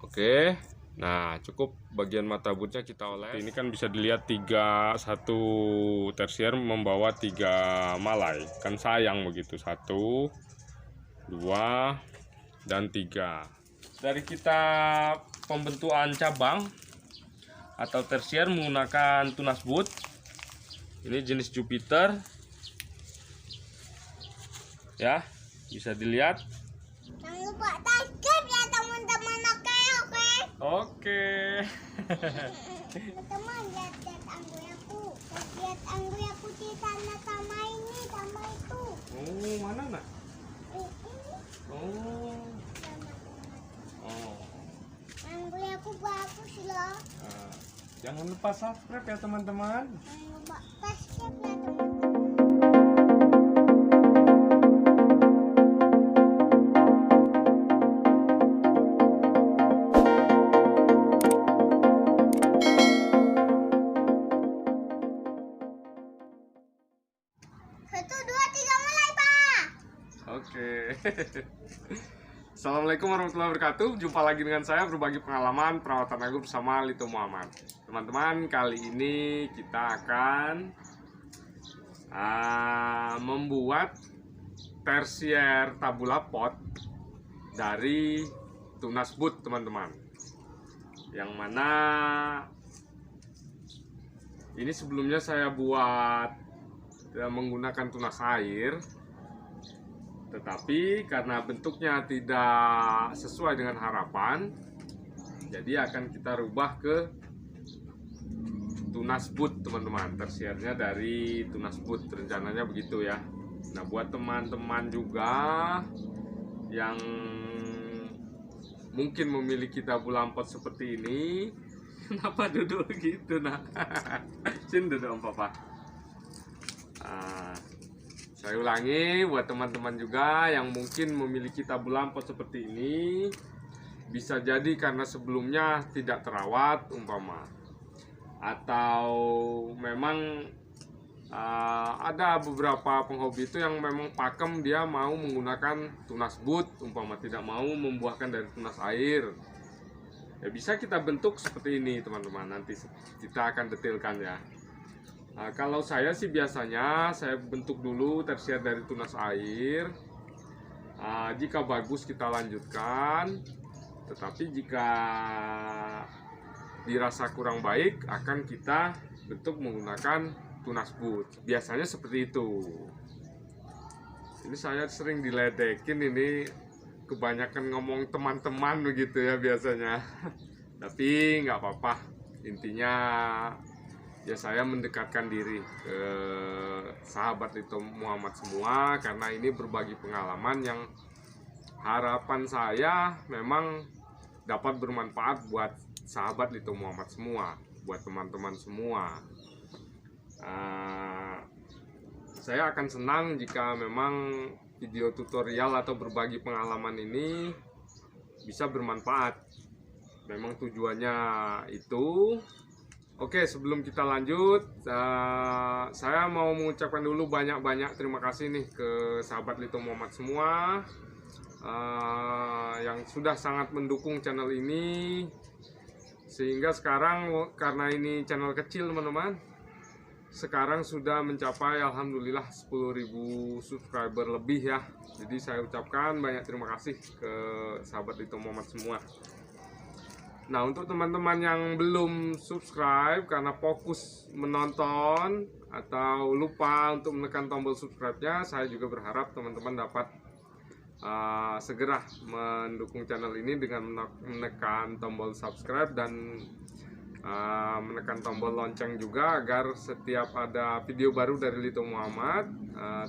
Oke. Nah, cukup bagian mata bootnya kita oles. Ini kan bisa dilihat satu tersier membawa 3 malai. Kan sayang begitu. 1, 2, dan 3. Dari kita pembentukan cabang atau tersier menggunakan tunas boot. Ini jenis Jupiter. Ya, bisa dilihat. Jangan lupa subscribe ya teman-teman. Oke. Teman-teman lihat anggur aku. Lihat anggur aku di sana sama ini sama itu. Oh, mana nak? Ini Oh. sama. Oh. Anggur aku bagus loh. Jangan lupa subscribe ya teman-teman. Jangan lupa subscribe ya teman-teman. Satu, dua, tiga, mulai, Pak. Oke. Assalamualaikum warahmatullahi wabarakatuh. Jumpa lagi dengan saya berbagi pengalaman perawatan anggur bersama Lito Muhammad. Teman-teman, kali ini kita akan membuat tersier tabula pot dari tunas boot, teman-teman. Yang mana ini sebelumnya saya buat menggunakan tunas air, tetapi karena bentuknya tidak sesuai dengan harapan, jadi akan kita rubah ke tunas boot, teman-teman. Tersiernya dari tunas boot, rencananya begitu ya. Nah, buat teman-teman juga yang mungkin memiliki tabula pot seperti ini, kenapa duduk gitu nah? Sini duduk om papa. Saya ulangi, buat teman-teman juga yang mungkin memiliki tabula pot seperti ini, bisa jadi karena sebelumnya tidak terawat umpama, atau memang ada beberapa penghobi itu yang memang pakem, dia mau menggunakan tunas boot umpama, tidak mau membuahkan dari tunas air. Ya, bisa kita bentuk seperti ini teman-teman, nanti kita akan detailkan ya. Nah, kalau saya sih biasanya saya bentuk dulu tersier dari tunas air. Jika bagus kita lanjutkan, tetapi jika dirasa kurang baik akan kita bentuk menggunakan tunas boot. Biasanya seperti itu. Ini saya sering diledekin, ini kebanyakan ngomong teman-teman begitu ya biasanya. Tapi nggak apa-apa, intinya ya saya mendekatkan diri ke sahabat Lito Muhammad semua, karena ini berbagi pengalaman yang harapan saya memang dapat bermanfaat buat sahabat Lito Muhammad semua, buat teman-teman semua. Saya akan senang jika memang video tutorial atau berbagi pengalaman ini bisa bermanfaat. Memang tujuannya itu. Oke, sebelum kita lanjut, saya mau mengucapkan dulu banyak-banyak terima kasih nih ke sahabat Lito Muhammad semua yang sudah sangat mendukung channel ini, sehingga sekarang, karena ini channel kecil teman-teman, sekarang sudah mencapai alhamdulillah 10.000 subscriber lebih ya. Jadi saya ucapkan banyak terima kasih ke sahabat Lito Muhammad semua. Nah, untuk teman-teman yang belum subscribe karena fokus menonton atau lupa untuk menekan tombol subscribe-nya, saya juga berharap teman-teman dapat segera mendukung channel ini dengan menekan tombol subscribe dan menekan tombol lonceng juga, agar setiap ada video baru dari Lito Muhammad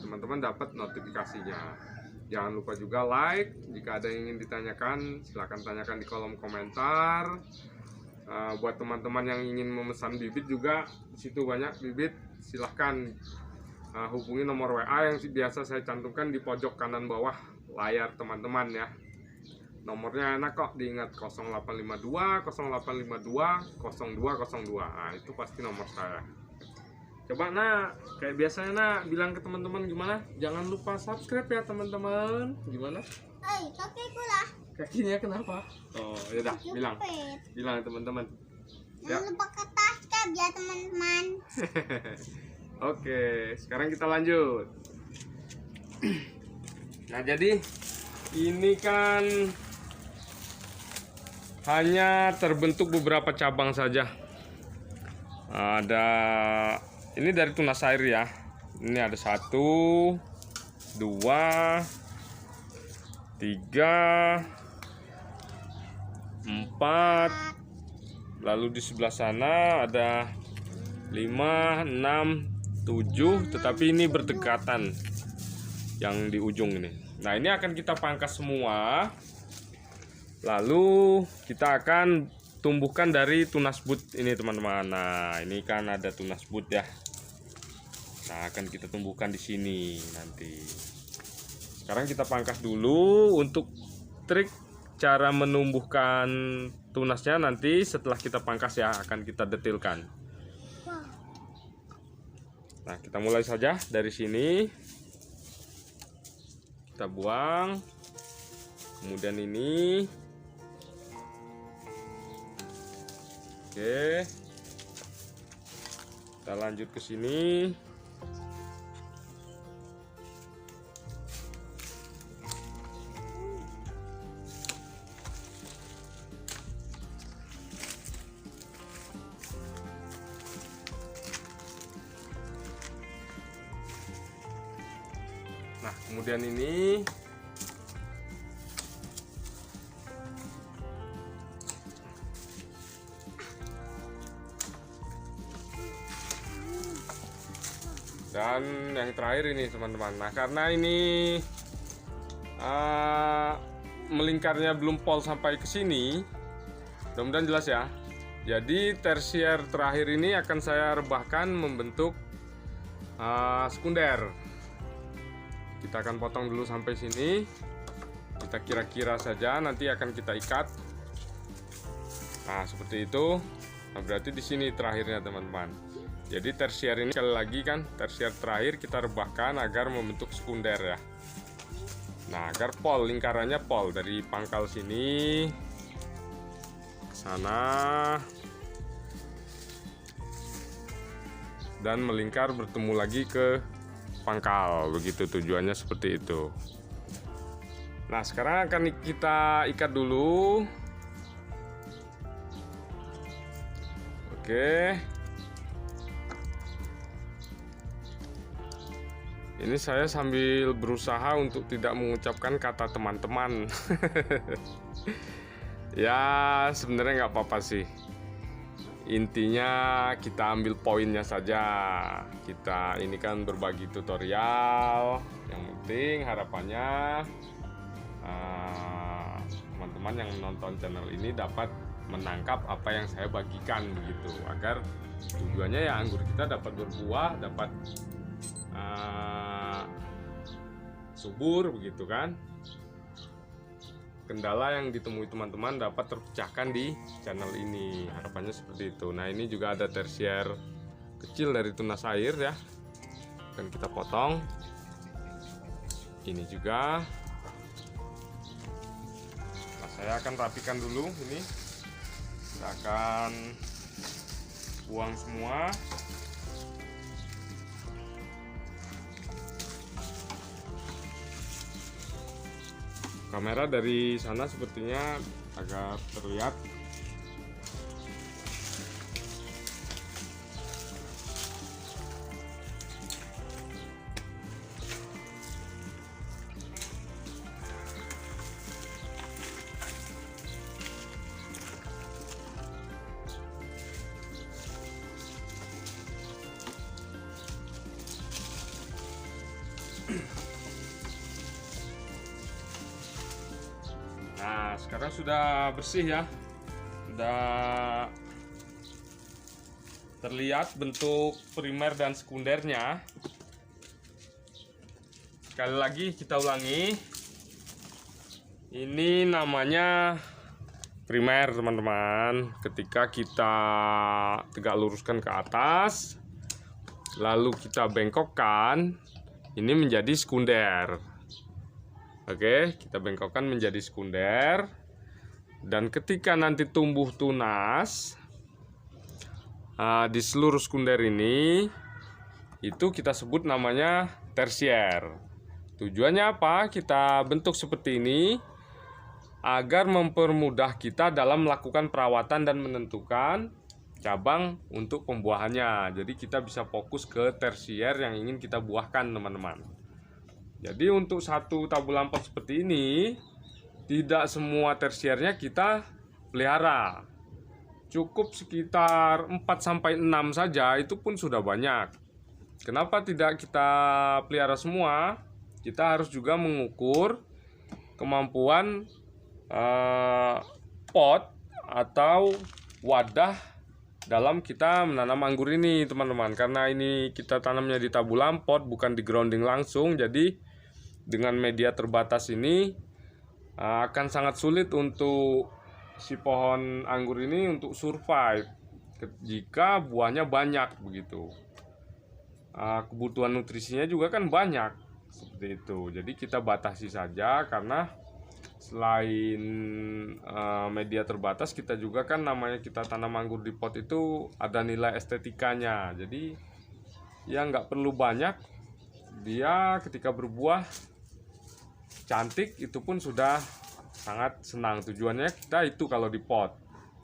teman-teman dapat notifikasinya. Jangan lupa juga like. Jika ada yang ingin ditanyakan, silahkan tanyakan di kolom komentar. Buat teman-teman yang ingin memesan bibit juga, di situ banyak bibit. Silahkan hubungi nomor WA yang biasa saya cantumkan di pojok kanan bawah layar teman-teman ya. Nomornya enak kok diingat, 0852 0852 0202. Nah, itu pasti nomor saya. Coba nak, kayak biasanya nak, bilang ke teman-teman gimana? Jangan lupa subscribe ya teman-teman. Gimana? Kakiku lah. Kakinya kenapa? Oh, ya udah, Jepit. bilang teman-teman. Jangan lupa ke subscribe ya teman-teman. Oke, sekarang kita lanjut. Nah, jadi ini kan hanya terbentuk beberapa cabang saja. Ada ini dari tunas air ya. Ini ada 1, 2, 3, 4. Lalu di sebelah sana ada 5, 6, 7, tetapi ini berdekatan yang di ujung ini. Nah, ini akan kita pangkas semua. Lalu kita akan tumbuhkan dari tunas bud ini teman-teman. Nah, ini kan ada tunas bud ya. Nah, akan kita tumbuhkan di sini nanti. Sekarang kita pangkas dulu. Untuk trik cara menumbuhkan tunasnya nanti setelah kita pangkas ya, akan kita detailkan. Nah, kita mulai saja dari sini. Kita buang. Kemudian ini. Oke. Kita lanjut ke sini. Nah, kemudian ini dan yang terakhir ini teman-teman. Nah, karena ini melingkarnya belum pol sampai ke sini, mudah-mudahan jelas ya. Jadi tersier terakhir ini akan saya rebahkan membentuk sekunder. Kita akan potong dulu sampai sini. Kita kira-kira saja, nanti akan kita ikat. Nah, seperti itu. Nah, berarti di sini terakhirnya teman-teman. Jadi tersier ini sekali lagi kan, tersier terakhir kita rebahkan agar membentuk sekunder ya. Nah, agar pol, lingkarannya pol dari pangkal sini ke sana dan melingkar bertemu lagi ke pangkal, begitu tujuannya seperti itu. Nah, sekarang akan kita ikat dulu. Oke. Ini saya sambil berusaha untuk tidak mengucapkan kata teman-teman. Ya, sebenarnya nggak apa-apa sih. Intinya kita ambil poinnya saja. Kita ini kan berbagi tutorial. Yang penting harapannya teman-teman yang menonton channel ini dapat menangkap apa yang saya bagikan begitu, agar tujuannya ya anggur kita dapat berbuah, dapat subur begitu kan. Kendala yang ditemui teman-teman dapat terpecahkan di channel ini, harapannya seperti itu. Nah, ini juga ada tersier kecil dari tunas air ya, dan kita potong ini juga. Nah, saya akan rapikan dulu ini. Kita akan buang semua. Kamera dari sana sepertinya agak terlihat. Nah, sekarang sudah bersih ya, sudah terlihat bentuk primer dan sekundernya. Sekali lagi kita ulangi, ini namanya primer teman-teman. Ketika kita tegak luruskan ke atas, lalu kita bengkokkan, ini menjadi sekunder. Oke, kita bengkokkan menjadi sekunder. Dan ketika nanti tumbuh tunas di seluruh sekunder ini, itu kita sebut namanya tersier. Tujuannya apa? Kita bentuk seperti ini agar mempermudah kita dalam melakukan perawatan dan menentukan cabang untuk pembuahannya. Jadi kita bisa fokus ke tersier yang ingin kita buahkan, teman-teman. Jadi untuk satu tabul lampot seperti ini, tidak semua tersiernya kita pelihara. Cukup sekitar 4-6 saja, itu pun sudah banyak. Kenapa tidak kita pelihara semua? Kita harus juga mengukur kemampuan pot atau wadah dalam kita menanam anggur ini, teman-teman. Karena ini kita tanamnya di tabul lampot, bukan di grounding langsung. Jadi dengan media terbatas ini akan sangat sulit untuk si pohon anggur ini untuk survive jika buahnya banyak begitu. Kebutuhan nutrisinya juga kan banyak seperti itu. Jadi kita batasi saja, karena selain media terbatas, kita juga kan namanya kita tanam anggur di pot itu ada nilai estetikanya. Jadi ya nggak perlu banyak, dia ketika berbuah cantik itu pun sudah sangat senang. Tujuannya kita itu kalau di pot.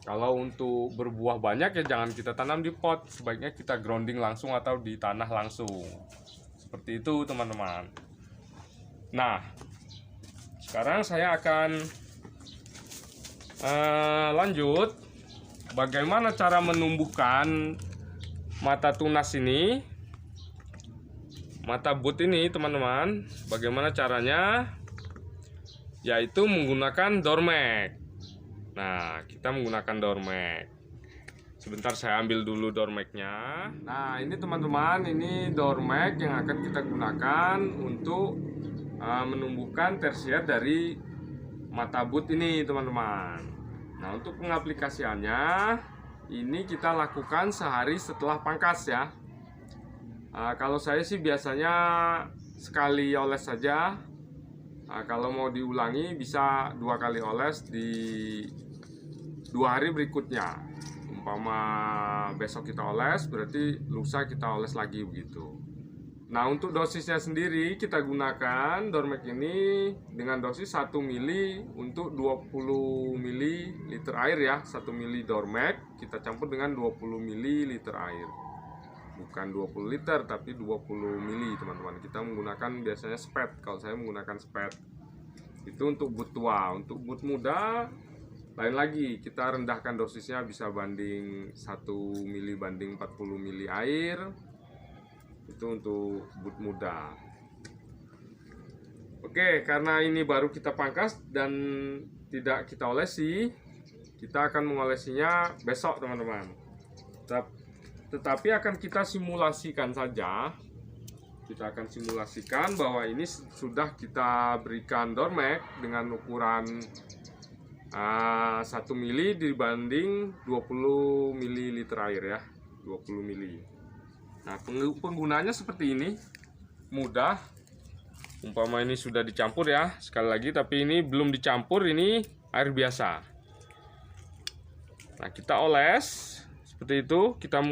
Kalau untuk berbuah banyak ya jangan kita tanam di pot, sebaiknya kita grounding langsung atau di tanah langsung. Seperti itu, teman-teman. Nah, sekarang saya akan lanjut bagaimana cara menumbuhkan mata tunas ini, mata bud ini, teman-teman. Bagaimana caranya? Yaitu menggunakan door mag. Nah, kita menggunakan door mag. Sebentar saya ambil dulu door mag-nya. Nah, ini teman-teman, ini door mag yang akan kita gunakan untuk menumbuhkan tersier dari mata bud ini, teman-teman. Nah, untuk pengaplikasiannya ini kita lakukan sehari setelah pangkas ya. Kalau saya sih biasanya sekali oles saja. Kalau mau diulangi bisa 2 kali oles di 2 hari berikutnya. Umpama besok kita oles, berarti lusa kita oles lagi begitu. Nah, untuk dosisnya sendiri kita gunakan door mag ini dengan dosis 1 mili untuk 20 ml air ya. 1 mili door mag kita campur dengan 20 ml air. Bukan 20 liter tapi 20 mili, teman-teman. Kita menggunakan biasanya spet. Kalau saya menggunakan spet. Itu untuk bud tua. Untuk bud muda lain lagi, kita rendahkan dosisnya bisa banding 1 mili banding 40 mili air. Itu untuk bud muda. Oke, karena ini baru kita pangkas dan tidak kita olesi, kita akan mengolesinya besok, teman-teman. Tetapi akan kita simulasikan saja. Kita akan simulasikan bahwa ini sudah kita berikan door mag dengan ukuran 1 mili dibanding 20 ml air ya. 20 mili. Nah, penggunanya seperti ini. Mudah. Umpama ini sudah dicampur ya, sekali lagi, tapi ini belum dicampur, ini air biasa. Nah, kita oles seperti itu. Kita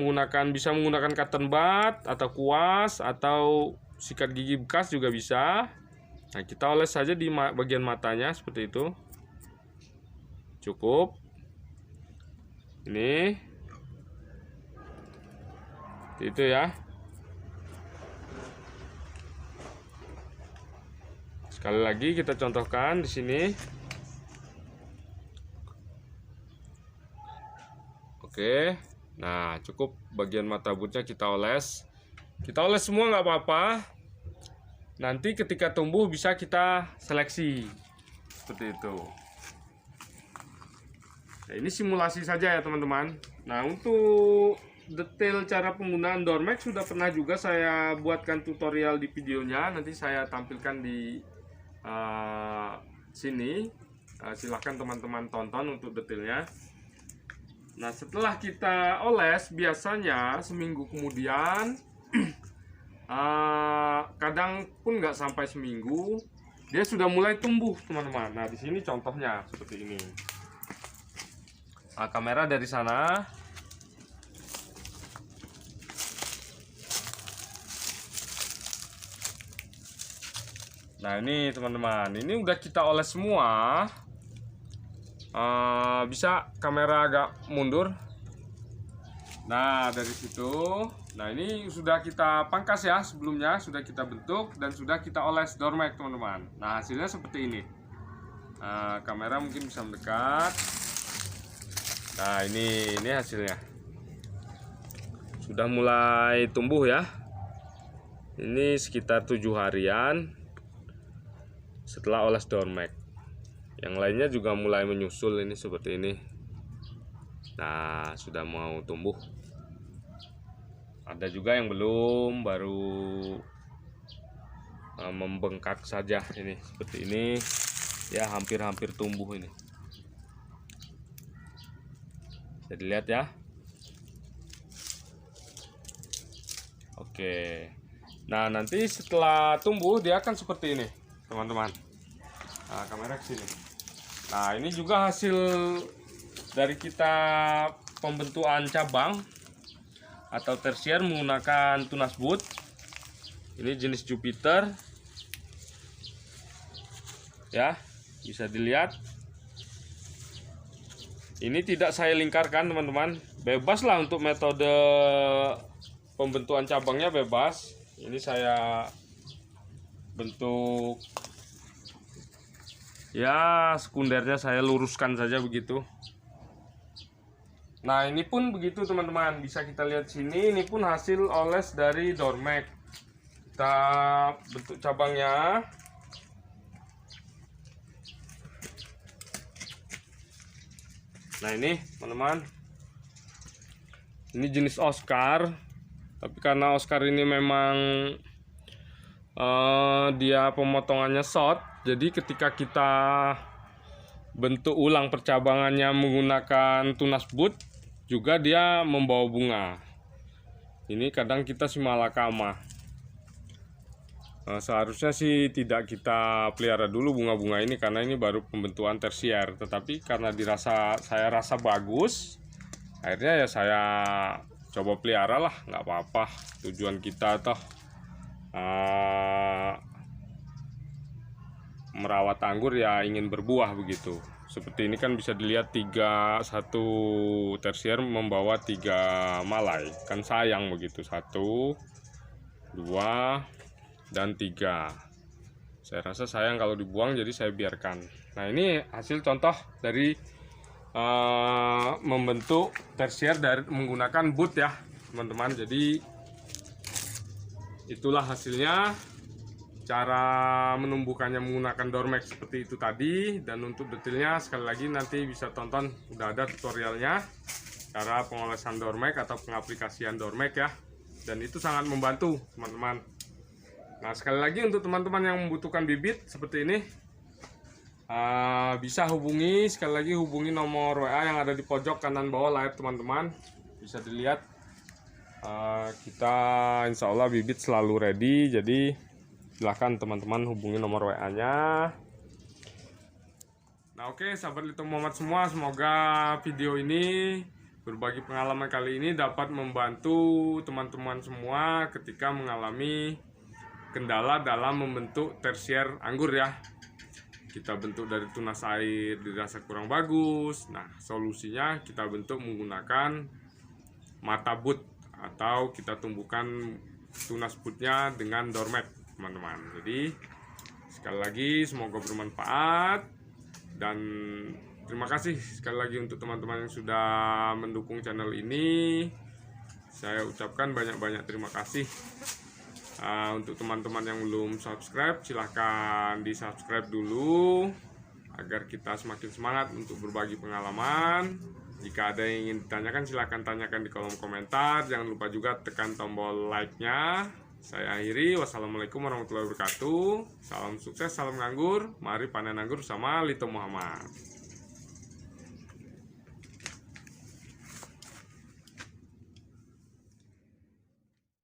bisa menggunakan cotton bud atau kuas atau sikat gigi bekas juga bisa. Nah, kita oles saja di bagian matanya seperti itu. Cukup. Ini. Itu ya. Sekali lagi kita contohkan di sini. Oke. Nah, cukup bagian mata budnya kita oles. Kita oles semua nggak apa-apa. Nanti ketika tumbuh bisa kita seleksi. Seperti itu. Nah, ini simulasi saja ya, teman-teman. Nah, untuk detail cara penggunaan door mag sudah pernah juga saya buatkan tutorial di videonya. Nanti saya tampilkan di sini. Silahkan teman-teman tonton untuk detailnya. Nah, setelah kita oles, biasanya seminggu kemudian, kadang pun nggak sampai seminggu, dia sudah mulai tumbuh, teman-teman. Nah, di sini contohnya seperti ini. kamera dari sana. Nah ini teman-teman, ini udah kita oles semua. Bisa kamera agak mundur. Nah dari situ, nah ini sudah kita pangkas ya, sebelumnya sudah kita bentuk dan sudah kita oles door mag teman-teman. Nah hasilnya seperti ini. Nah, kamera mungkin bisa mendekat. Nah ini hasilnya. Sudah mulai tumbuh ya. Ini sekitar 7 harian setelah oles door mag. Yang lainnya juga mulai menyusul ini seperti ini. Nah sudah mau tumbuh. Ada juga yang belum, baru membengkak saja ini seperti ini. Ya hampir-hampir tumbuh ini. Bisa dilihat ya. Oke. Nah nanti setelah tumbuh dia akan seperti ini teman-teman. Nah kamera kesini. Nah ini juga hasil dari kita pembentukan cabang atau tersier menggunakan tunas boot. Ini jenis Jupiter ya, bisa dilihat. Ini tidak saya lingkarkan teman-teman, bebas lah untuk metode pembentukan cabangnya, bebas. Ini saya bentuk ya, sekundernya saya luruskan saja begitu. Nah ini pun begitu teman-teman, bisa kita lihat sini. Ini pun hasil oles dari door mag. Kita bentuk cabangnya. Nah ini teman-teman, ini jenis Oscar. Tapi karena Oscar ini memang dia pemotongannya short, jadi ketika kita bentuk ulang percabangannya menggunakan tunas boot, juga dia membawa bunga. Ini kadang kita simalakama. Seharusnya sih tidak kita pelihara dulu bunga-bunga ini karena ini baru pembentukan tersier. Tetapi karena saya rasa bagus, akhirnya ya saya coba pelihara lah, nggak apa-apa. Tujuan kita toh merawat anggur ya ingin berbuah begitu. Seperti ini kan bisa dilihat satu tersier membawa 3 malai, kan sayang begitu. 1, 2, dan 3. Saya rasa sayang kalau dibuang, jadi saya biarkan. Nah ini hasil contoh dari membentuk tersier dari menggunakan boot ya teman-teman. Jadi itulah hasilnya. Cara menumbuhkannya menggunakan door mag seperti itu tadi. Dan untuk detailnya sekali lagi nanti bisa tonton, udah ada tutorialnya cara pengolesan door mag atau pengaplikasian door mag ya. Dan itu sangat membantu teman-teman. Nah sekali lagi untuk teman-teman yang membutuhkan bibit seperti ini, bisa hubungi, sekali lagi hubungi nomor WA yang ada di pojok kanan bawah layar teman-teman. Bisa dilihat, kita insya Allah bibit selalu ready. Jadi silahkan teman-teman hubungi nomor WA nya. Nah oke, sahabat Lito Muhammad semua, semoga video ini berbagi pengalaman kali ini dapat membantu teman-teman semua ketika mengalami kendala dalam membentuk tersier anggur ya. Kita bentuk dari tunas air dirasa kurang bagus. Nah solusinya kita bentuk menggunakan mata boot atau kita tumbuhkan tunas bootnya dengan door mag teman-teman. Jadi sekali lagi semoga bermanfaat dan terima kasih sekali lagi untuk teman-teman yang sudah mendukung channel ini. Saya ucapkan banyak-banyak terima kasih. Untuk teman-teman yang belum subscribe, silahkan di subscribe dulu agar kita semakin semangat untuk berbagi pengalaman. Jika ada yang ingin ditanyakan, silahkan tanyakan di kolom komentar. Jangan lupa juga tekan tombol like-nya. Saya akhiri, wassalamualaikum warahmatullahi wabarakatuh. Salam sukses, salam nganggur. Mari panen anggur sama Lito Muhammad.